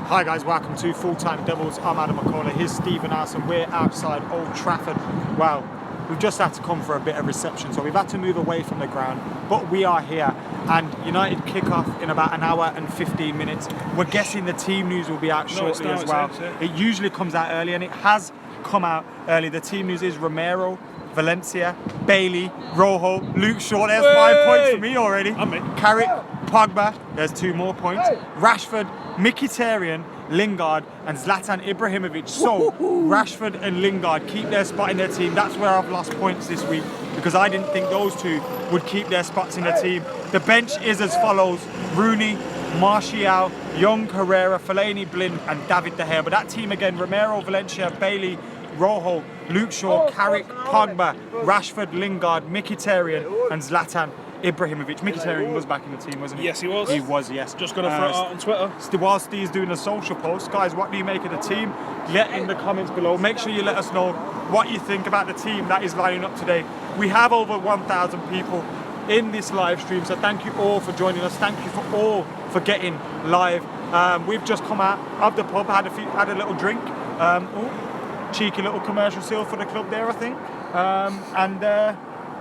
Hi guys, welcome to Full Time Devils. I'm Adam McCauley, here's Stephen House, and we're outside Old Trafford. Well, we've just had to come for a bit of reception, so we've had to move away from the ground, but we are here, and United kick off in about an hour and 15 minutes. We're guessing the team news will be out shortly as well. It usually comes out early, and it has come out early. The team news is Romero, Valencia, Bailey, Rojo, Luke Shaw. There's 5 points for me already. Carrick, Pogba, there's 2 more points. Rashford, Mkhitaryan, Lingard and Zlatan Ibrahimovic. So Rashford and Lingard keep their spot in their team. That's where I've lost points this week, because I didn't think those two would keep their spots in the team. The bench is as follows: Rooney, Martial, Young, Herrera, Fellaini, Blind and David De Gea. But that team again: Romero, Valencia, Bailey, Rojo, Luke Shaw, Carrick, Pogba, Rashford, Lingard, Mkhitaryan and Zlatan Ibrahimovic. Mkhitaryan was back in the team, wasn't he? Yes, he was. He was, yes. Just going to throw it out on Twitter. While Steve's doing a social post, guys, what do you make of the team? Let in the comments below. Make sure you let us know what you think about the team that is lining up today. We have over 1,000 people in this live stream, so thank you all for joining us. Thank you for all for getting live. We've just come out of the pub, had a little drink. Cheeky little commercial seal for the club there, I think.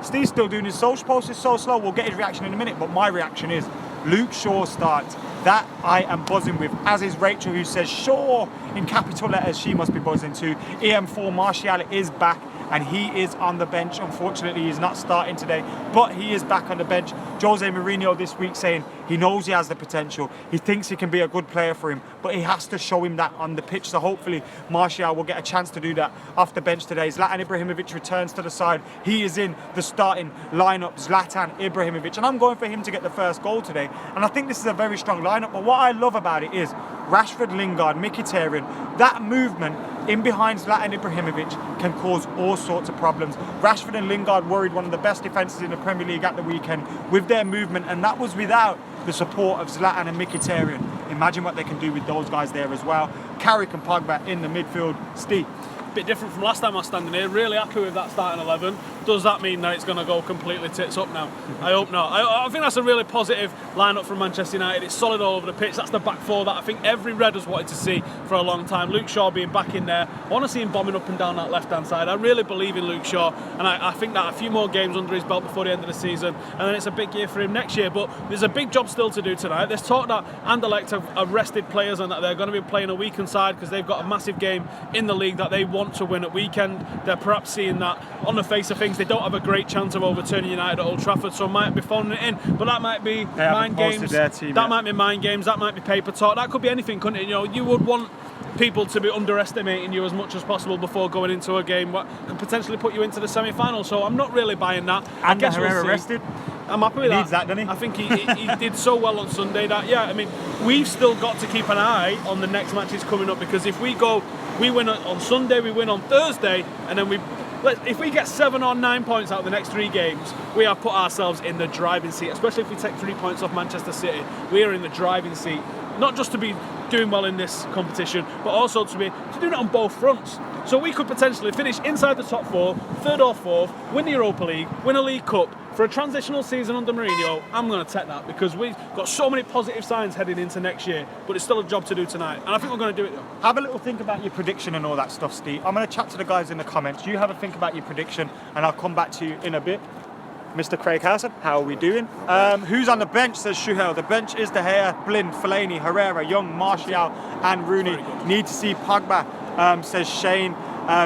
Steve's still doing his social post. It's so slow. We'll get his reaction in a minute, but my reaction is Luke Shaw starts. That I am buzzing with, as is Rachel, who says Shaw in capital letters. She must be buzzing too. EM4 Martial is back, and he is on the bench. Unfortunately, he's not starting today, but he is back on the bench. Jose Mourinho this week saying he knows he has the potential. He thinks he can be a good player for him, but he has to show him that on the pitch. So hopefully Martial will get a chance to do that off the bench today. Zlatan Ibrahimovic returns to the side. He is in the starting lineup, Zlatan Ibrahimovic, and I'm going for him to get the first goal today. And I think this is a very strong lineup, but what I love about it is Rashford, Lingard, Mkhitaryan, that movement in behind Zlatan Ibrahimovic can cause all sorts of problems. Rashford and Lingard worried one of the best defences in the Premier League at the weekend with their movement, and that was without the support of Zlatan and Mkhitaryan. Imagine what they can do with those guys there as well. Carrick and Pogba in the midfield. Steve? Bit different from last time I was standing here. Really happy with that starting 11. Does that mean that it's going to go completely tits up now? I hope not. I think that's a really positive lineup from Manchester United. It's solid all over the pitch. That's the back four that I think every Red has wanted to see for a long time. Luke Shaw being back in there. I want to see him bombing up and down that left-hand side. I really believe in Luke Shaw, and I think that a few more games under his belt before the end of the season, and then it's a big year for him next year. But there's a big job still to do tonight. There's talk that Anderlecht have rested players and that they're going to be playing a weakened side because they've got a massive game in the league that they want to win at weekend. They're perhaps seeing that on the face of things they don't have a great chance of overturning United at Old Trafford, so might be phoning it in. But that might be mind games. That might be mind games. That might be paper talk. That could be anything, couldn't it? You know, you would want people to be underestimating you as much as possible before going into a game what could potentially put you into the semi-final. So I'm not really buying that. And Herrera rested. I'm happy with that. Needs that, doesn't he? I think he did so well on Sunday that, yeah, I mean, we've still got to keep an eye on the next matches coming up, because if we win on Sunday, we win on Thursday, and then if we get 7 or 9 points out of the next 3 games, we have put ourselves in the driving seat, especially if we take 3 points off Manchester City. We are in the driving seat, not just to be doing well in this competition, but also to do it on both fronts. So we could potentially finish inside the top 4, 3rd or 4th, win the Europa League, win a League Cup. For a transitional season under Mourinho, I'm going to take that, because we've got so many positive signs heading into next year, but it's still a job to do tonight, and I think we're going to do it. Have a little think about your prediction and all that stuff, Steve. I'm going to chat to the guys in the comments. You have a think about your prediction, and I'll come back to you in a bit. Mr. Craig Housen, how are we doing? Who's on the bench, says Shuhel. The bench is De Gea, Blind, Fellaini, Herrera, Young, Martial and Rooney. Need to see Pogba, says Shane.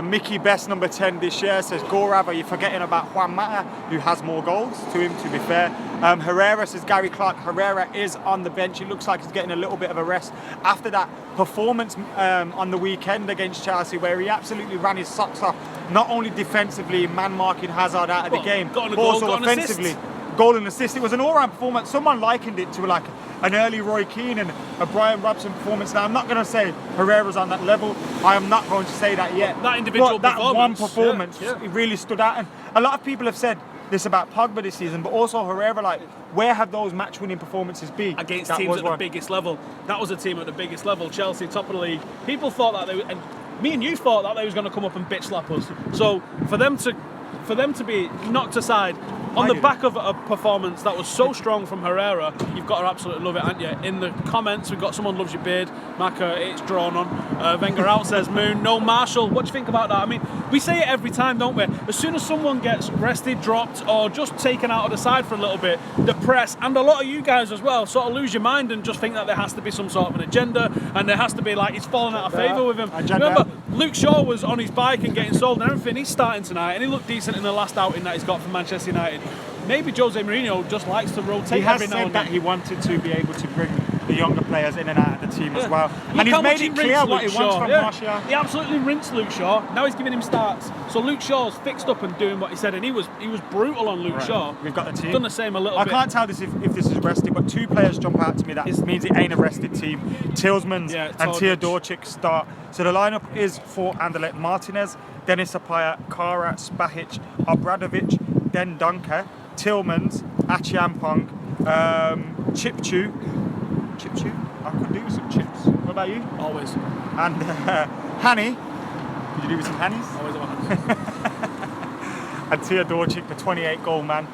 Mickey Best number 10 this year, says Gorav. Are you forgetting about Juan Mata, who has more goals to him, to be fair? Herrera, says Gary Clark. Herrera is on the bench. It looks like he's getting a little bit of a rest after that performance on the weekend against Chelsea, where he absolutely ran his socks off, not only defensively, man marking Hazard out of the game, but also offensively. Goal and assist. It was an all-round performance. Someone likened it to like an early Roy Keane and a Brian Robson performance. Now, I'm not going to say Herrera's on that level. I am not going to say that yet. That individual but that one performance, it really stood out. And a lot of people have said this about Pogba this season, but also Herrera. Like, where have those match-winning performances been against teams at the biggest level? That was a team at the biggest level. Chelsea, top of the league. People thought that and me and you thought that they was going to come up and bitch slap us. So for them to be knocked aside On the back of a performance that was so strong from Herrera, you've got to absolutely love it, haven't you? In the comments, we've got someone loves your beard. Maka, it's drawn on. Wenger out says Moon, no Marshall. What do you think about that? I mean, we say it every time, don't we? As soon as someone gets rested, dropped, or just taken out of the side for a little bit, the press, and a lot of you guys as well, sort of lose your mind and just think that there has to be some sort of an agenda, and there has to be like, he's fallen out of favour with him. Remember, Luke Shaw was on his bike and getting sold and everything. He's starting tonight, and he looked decent in the last outing that he's got for Manchester United. Maybe Jose Mourinho just likes to rotate every now and then. He has said that he wanted to be able to bring the younger players in and out of the team as well. And he's made it clear what he wants from Martial. He absolutely rinsed Luke Shaw. Now he's giving him starts. So Luke Shaw's fixed up and doing what he said, and he was brutal on Luke Shaw. We've got the team. Done the same a little bit. I can't tell this if this is rested, but two players jump out to me. That means it ain't a rested team. Tillsmans and Teodorczyk start. So the lineup is for Anderlecht: Martinez, Denis Apaya, Kara, Spahic, Obradovic, Den Dunker, Tillmans, Achiampong, Chipchu. I could do with some chips. What about you? Always. And Hanny. Could you do with some Hannies? Always on Hannies. And Teodorczyk, the 28 goal man.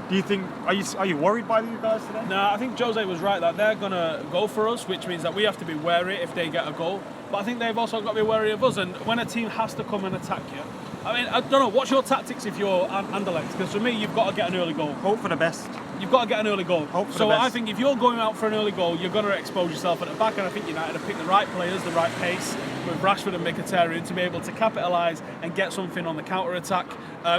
Do you think, are you worried by these guys today? No, I think Jose was right that they're going to go for us, which means that we have to be wary if they get a goal. But I think they've also got to be wary of us. And when a team has to come and attack you, I mean, I don't know, what's your tactics if you're Anderlecht? Because for me, you've got to get an early goal. Hope for the best. You've got to get an early goal. Hope for the best. I think if you're going out for an early goal, you're going to expose yourself at the back. And I think United have picked the right players, the right pace, with Rashford and Mkhitaryan to be able to capitalise and get something on the counter-attack.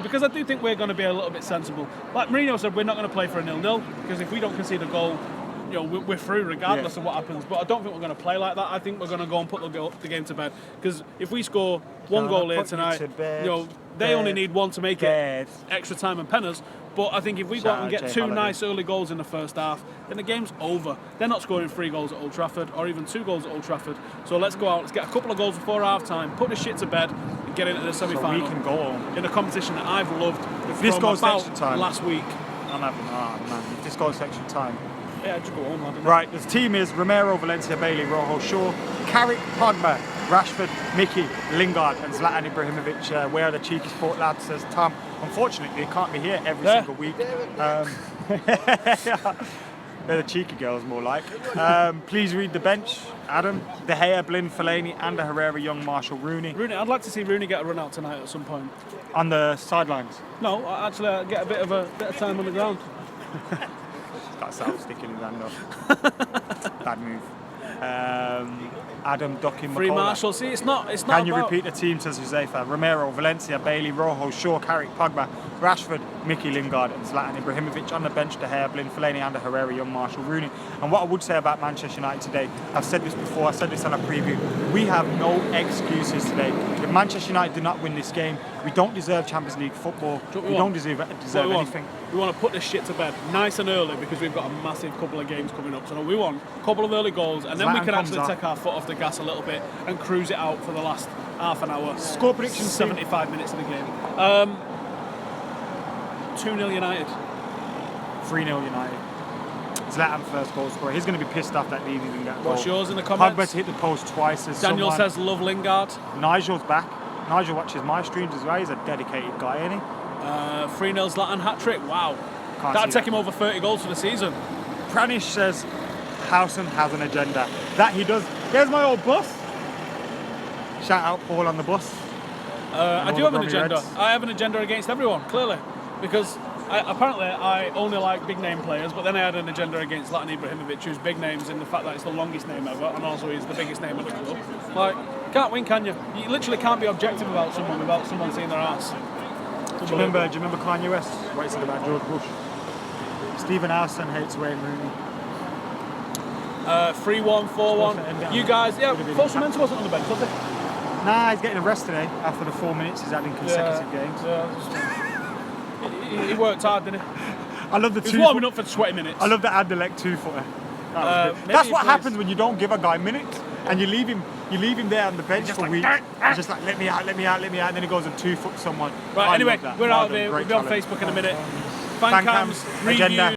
Because I do think we're going to be a little bit sensible. Like Mourinho said, we're not going to play for a 0-0, because if we don't concede a goal, you know, we're through regardless of what happens. But I don't think we're going to play like that. I think we're going to go and put the game to bed. Because if we score one goal here tonight, they only need one to make it extra time and penners. But I think if we go out and get two nice early goals in the first half, then the game's over. They're not scoring 3 goals at Old Trafford, or even 2 goals at Old Trafford. So let's go out, let's get a couple of goals before half-time, put the shit to bed, and get into the semi-final. So we can go on. In a competition that I've loved if this goes about extra time, last week. I'm having, man, if this goes extra time. Yeah, just go home, lad. Right, the team is Romero, Valencia, Bailey, Rojo, Shaw, Carrick, Pogba, Rashford, Mickey, Lingard, and Zlatan Ibrahimovic. Where are the cheeky sport lads, says Tom. Unfortunately, they can't be here every single week. They're the cheeky girls, more like. Please read the bench. Adam, De Gea, Blind, Fellaini, Ander Herrera, Young, Marshall, Rooney. I'd like to see Rooney get a run out tonight at some point. On the sidelines? No, actually get a bit of time on the ground. Got self-sticking his hand off. Bad move. Adam, Docking, Free Marshall. See, it's not. Can you repeat the team, says Josefa? Romero, Valencia, Bailey, Rojo, Shaw, Carrick, Pogba, Rashford, Mickey, Lingard, and Zlatan Ibrahimovic. On the bench, De Gea, Blind, Fellaini, Ander Herrera, Young, Marshall, Rooney. And what I would say about Manchester United today, I've said this before, I said this on a preview, we have no excuses today. If Manchester United do not win this game, we don't deserve Champions League football. We don't deserve anything. We want to put this shit to bed nice and early, because we've got a massive couple of games coming up. So we want a couple of early goals, and then we can actually take our foot off the gas a little bit and cruise it out for the last half an hour. Score prediction: 75 minutes of the game. 2-0 United. 3-0 United. Zlatan first goal scorer. He's going to be pissed off that he didn't get a goal. What's yours in the comments? Pogba to hit the post twice. As Daniel says love Lingard. Nigel's back. Nigel watches my streams as well. He's a dedicated guy, isn't he? 3-0 Zlatan hat-trick. Wow. That'd take him over 30 goals for the season. Pranish says Howson has an agenda. That he does. There's my old bus. Shout out Paul on the bus. I do have an agenda. I have an agenda against everyone, clearly. Because apparently I only like big name players, but then I had an agenda against Zlatan Ibrahimovic, who's big names in the fact that it's the longest name ever, and also he's the biggest name at the club. Like, can't win, can you? You literally can't be objective about someone without someone seeing their ass. Do you remember Kanye West? What he said about George Bush? Stephen Howson hates Wayne Rooney. 3-1, 4-1. You guys, Fosu wasn't on the bench, was he? Nah, he's getting a rest today after the 4 minutes he's had in consecutive games. He worked hard, didn't he? I love the He's warming up for 20 minutes. I love the Anderlecht 2-footer. That's what happens when you don't give a guy minutes and you leave him there on the bench for weeks. He's just like, let me out, and then he goes and 2-foot someone. Right, anyway, we're out of here. We'll be on Facebook in a minute. Fan cams, reviews.